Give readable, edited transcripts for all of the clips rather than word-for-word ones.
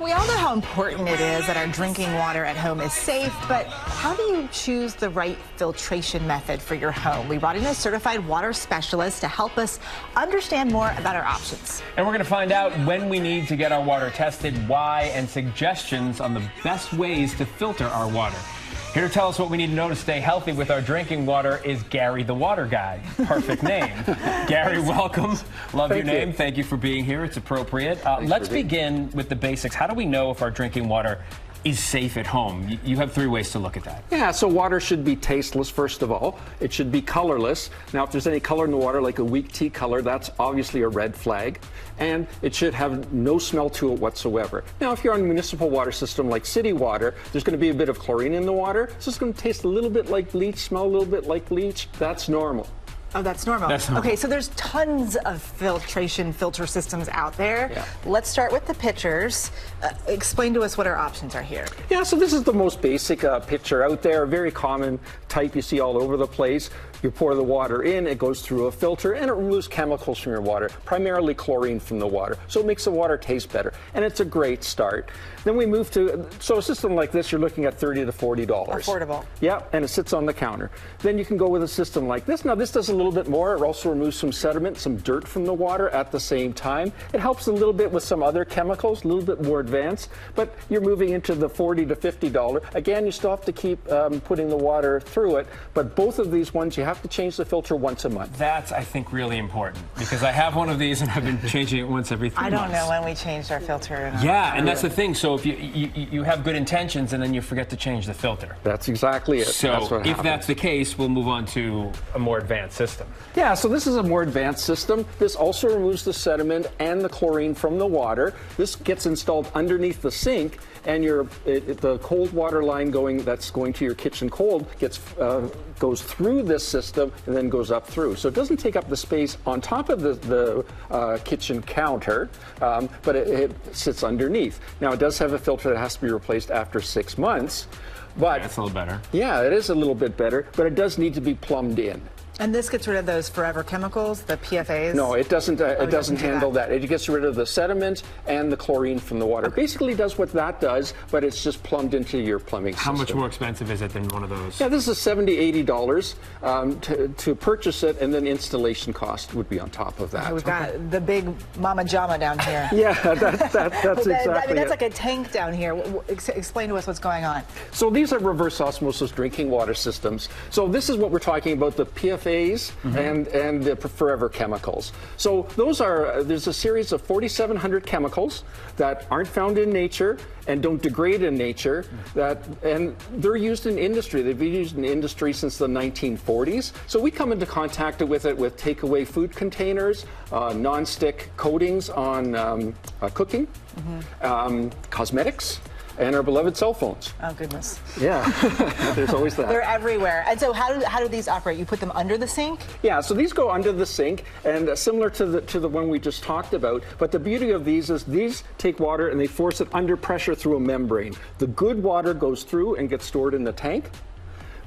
We all know how important it is that our drinking water at home is safe, but how do you choose the right filtration method for your home? We brought in a certified water specialist to help us understand more about our options. And we're going to find out when we need to get our water tested, why, and suggestions on the best ways to filter our water. Here to tell us what we need to know to stay healthy with our drinking water is Gary the Water Guy. Perfect name. Gary, welcome. Love your name. Thank you for being here. It's appropriate. Let's begin with the basics. How do we know if our drinking water is safe at home? You have 3 ways to look at that. Yeah, so water should be tasteless, first of all. It should be colorless. Now, if there's any color in the water, like a weak tea color, that's obviously a red flag. And it should have no smell to it whatsoever. Now, if you're on a municipal water system like city water, there's going to be a bit of chlorine in the water, so it's going to taste a little bit like bleach, smell a little bit like bleach. That's normal. Oh, that's normal. That's normal. Okay, so there's tons of filter systems out there. Yeah. Let's start with the pitchers. Explain to us what our options are here. Yeah, so this is the most basic pitcher out there, a very common type you see all over the place. You pour the water in, it goes through a filter, and it removes chemicals from your water, primarily chlorine from the water. So it makes the water taste better, and it's a great start. Then we move to, so a system like this, you're looking at $30 to $40. Affordable. Yeah, and it sits on the counter. Then you can go with a system like this. Now, this does a little bit more. It also removes some sediment, some dirt from the water at the same time. It helps a little bit with some other chemicals, a little bit more advanced, but you're moving into the $40 to $50. Again, you still have to keep putting the water through it, but both of these ones, you have to change the filter once a month. That's, I think, really important, because I have one of these and I've been changing it once every 3 months. I don't know when we changed our filter. Yeah, and that's the thing. So if you have good intentions and then you forget to change the filter. That's exactly it. So that's what if happens. that's the case, we'll move on to a more advanced system. Yeah, so this is a more advanced system. This also removes the sediment and the chlorine from the water. This gets installed underneath the sink, and the cold water line that's going to your kitchen cold goes through this system and then goes up through. So it doesn't take up the space on top of the kitchen counter, but it sits underneath. Now, it does have a filter that has to be replaced after 6 months. But That's a little better. Yeah, it is a little bit better, but it does need to be plumbed in. And this gets rid of those forever chemicals, the PFAs? No, it doesn't. It doesn't handle that. It gets rid of the sediment and the chlorine from the water. Basically, does what that does, but it's just plumbed into your plumbing system. How much more expensive is it than one of those? Yeah, this is $70 to $80 to purchase it, and then installation cost would be on top of that. We've got the big Mama Jama down here. Yeah, that's exactly I mean, that's it. like a tank down here. Explain to us what's going on. So these are reverse osmosis drinking water systems. So this is what we're talking about, the PFAs and the forever chemicals. So there's a series of 4,700 chemicals that aren't found in nature and don't degrade in nature, and they're used in industry. They've been used in industry since the 1940s. So we come into contact with it with takeaway food containers, non-stick coatings on cooking, cosmetics, and our beloved cell phones. Oh, goodness. Yeah, there's always that. They're everywhere. And so how do these operate? You put them under the sink? Yeah, so these go under the sink, and similar to the one we just talked about, but the beauty of these is these take water and they force it under pressure through a membrane. The good water goes through and gets stored in the tank.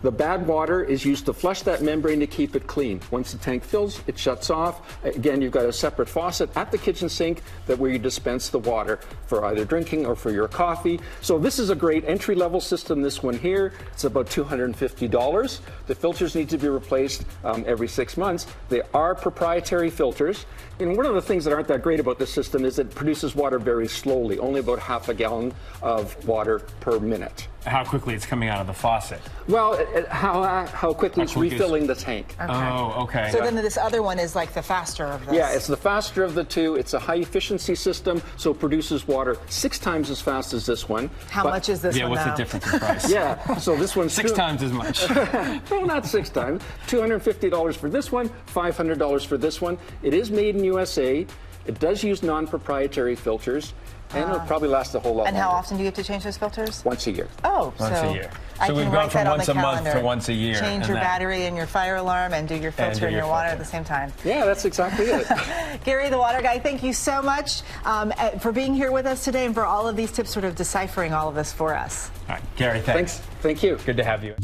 The bad water is used to flush that membrane to keep it clean. Once the tank fills, it shuts off. Again, you've got a separate faucet at the kitchen sink where you dispense the water for either drinking or for your coffee. So this is a great entry-level system, this one here. It's about $250. The filters need to be replaced every 6 months. They are proprietary filters. And one of the things that aren't that great about this system is it produces water very slowly, only about half a gallon of water per minute. How quickly it's coming out of the faucet? Well, how quickly it's refilling the tank. Okay. Oh, okay. So then this other one is like the faster of this. Yeah, it's the faster of the two. It's a high-efficiency system, so it produces water 6 times as fast as this one. How much is this one what's now? the difference in price? Yeah, so this one's 6 times as much. No, not 6 times. $250 for this one, $500 for this one. It is made in USA. It does use non-proprietary filters, and it'll probably last a whole lot And longer. how often do you have to change those filters? Once a year. Oh, Once a year. I So can we've write gone from that on once the a month calendar. to once a year. Change and your that- battery and your fire alarm and do your filter do and your your water filter. at the same time. Yeah, that's exactly it. Gary the Water Guy, thank you so much for being here with us today and for all of these tips, sort of deciphering all of this for us. All right, Gary, thanks. Thanks. Thank you. Good to have you.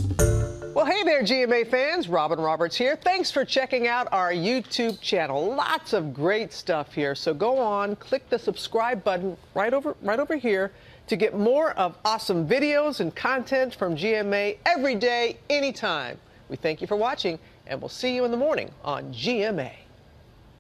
Well, hey, Hey there, GMA fans. Robin Roberts here. Thanks for checking out our YouTube channel. Lots of great stuff here. So go on, click the subscribe button right over here to get more of awesome videos and content from GMA every day, anytime. We thank you for watching, and we'll see you in the morning on GMA.